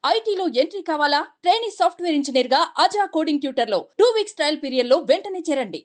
ఐటీలో ఎంట్రీ కావాలా? Trainee software engineer గా అజా కోడింగ్ ట్యూటర్ లో 2 వీక్స్ ట్రయల్ పీరియడ్ లో వెంటనే చేరండి.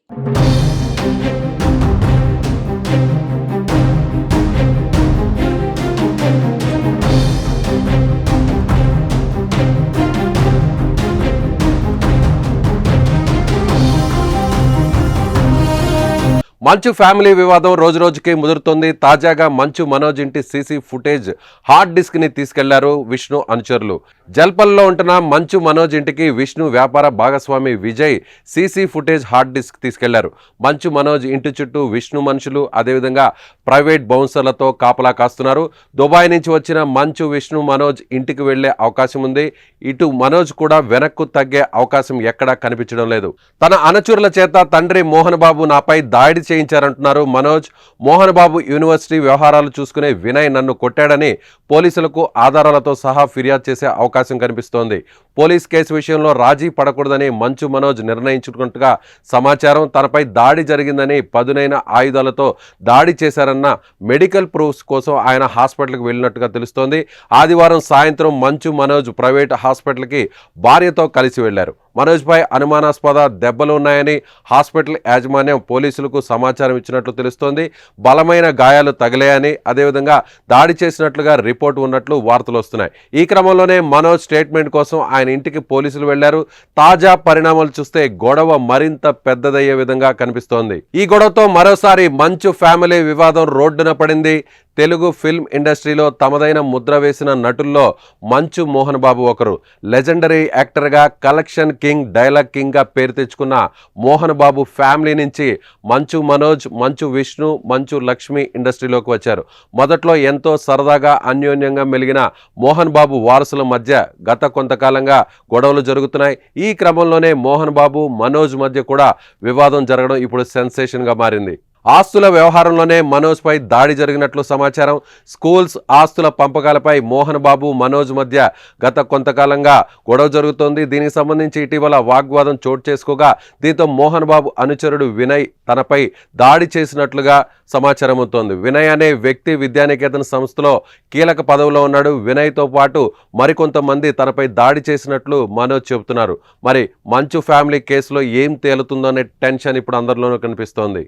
మంచు ఫ్యామిలీ వివాదం రోజు రోజుకి ముదురుతోంది. తాజాగా మంచు మనోజ్ ఇంటి సీసీ ఫుటేజ్ హార్డ్ డిస్క్ ని తీసుకెళ్లారు విష్ణు అనుచరులు. జల్పల్లో ఉంటున్న మంచు మనోజ్ ఇంటికి విష్ణు వ్యాపార భాగస్వామి Vijay CC footage hard disk తీసుకెళ్లారు. మంచు మనోజ్ ఇంటి చుట్టూ విష్ణు మనుషులు అదేవిధంగా ప్రైవేట్ బౌన్సర్లతో కాపలా కాస్తున్నారు. దుబాయ్ నుంచి వచ్చిన మంచు విష్ణు మనోజ్ ఇంటికి వెళ్లే అవకాశం ఉంది. ఇటు మనోజ్ కూడా వెనక్కు తగ్గే అవకాశం ఎక్కడా కనిపించడం లేదు. తన అనుచరుల చేత తండ్రి మోహన్ బాబు నాపై దాడి చేయించారంటున్నారు మనోజ్. మోహన్ బాబు యూనివర్సిటీ వ్యవహారాలు చూసుకునే వినయ్ నన్ను కొట్టాడని పోలీసులకు ఆధారాలతో సహా ఫిర్యాదు చేసే అవకాశం కనిపిస్తోంది. పోలీస్ కేసు విషయంలో రాజీ పడకూడదని మంచు మనోజ్ నిర్ణయించుకున్నట్టుగా సమాచారం. తనపై దాడి జరిగిందని పదునైన ఆయుధాలతో దాడి చేశారన్న మెడికల్ ప్రూఫ్స్ కోసం ఆయన హాస్పిటల్కి వెళ్ళినట్టుగా తెలుస్తోంది. ఆదివారం సాయంత్రం మంచు మనోజ్ ప్రైవేట్ హాస్పిటల్కి భార్యతో కలిసి వెళ్లారు. మనోజ్పై అనుమానాస్పద దెబ్బలు ఉన్నాయని హాస్పిటల్ యాజమాన్యం పోలీసులకు సమాచారం ఇచ్చినట్లు తెలుస్తోంది. బలమైన గాయాలు తగిలాయని అదేవిధంగా దాడి చేసినట్లుగా రిపోర్ట్ ఉన్నట్లు వార్తలు వస్తున్నాయి. ఈ క్రమంలోనే మనోజ్ స్టేట్మెంట్ కోసం ఆయన ఇంటికి పోలీసులు వెళ్లారు. తాజా పరిణామాలు చూస్తే గొడవ మరింత పెద్దదయ్యే విధంగా కనిపిస్తోంది. ఈ గొడవతో మరోసారి మంచు ఫ్యామిలీ వివాదం రోడ్డున పడింది. తెలుగు ఫిల్మ్ ఇండస్ట్రీలో తమదైన ముద్ర వేసిన నటుల్లో మంచు మోహన్ బాబు ఒకరు. లెజెండరీ యాక్టర్గా కలెక్షన్ కింగ్, డైలాగ్ కింగ్గా పేరు తెచ్చుకున్న మోహన్ బాబు ఫ్యామిలీ నుంచి మంచు మనోజ్, మంచు విష్ణు, మంచు లక్ష్మి ఇండస్ట్రీలోకి వచ్చారు. మొదట్లో ఎంతో సరదాగా అన్యోన్యంగా మెలిగిన మోహన్ బాబు వారసుల మధ్య గత కొంతకాలంగా గొడవలు జరుగుతున్నాయి. ఈ క్రమంలోనే మోహన్ బాబు, మనోజ్ మధ్య కూడా వివాదం జరగడం ఇప్పుడు సెన్సేషన్గా మారింది. ఆస్తుల వ్యవహారంలోనే మనోజ్పై దాడి జరిగినట్లు సమాచారం. స్కూల్స్ ఆస్తుల పంపకాలపై మోహన్ బాబు, మనోజ్ మధ్య గత కొంతకాలంగా గొడవ జరుగుతోంది. దీనికి సంబంధించి ఇటీవల వాగ్వాదం చోటు చేసుకోగా దీంతో మోహన్ బాబు అనుచరుడు వినయ్ తనపై దాడి చేసినట్లుగా సమాచారం అవుతోంది. వినయ్ అనే వ్యక్తి విద్యానికేతన్ సంస్థలో కీలక పదవిలో ఉన్నాడు. వినయ్తో పాటు మరికొంతమంది తనపై దాడి చేసినట్లు మనోజ్ చెబుతున్నారు. మరి మంచు ఫ్యామిలీ కేసులో ఏం తేలుతుందో అనే టెన్షన్ ఇప్పుడు అందరిలోనూ కనిపిస్తోంది.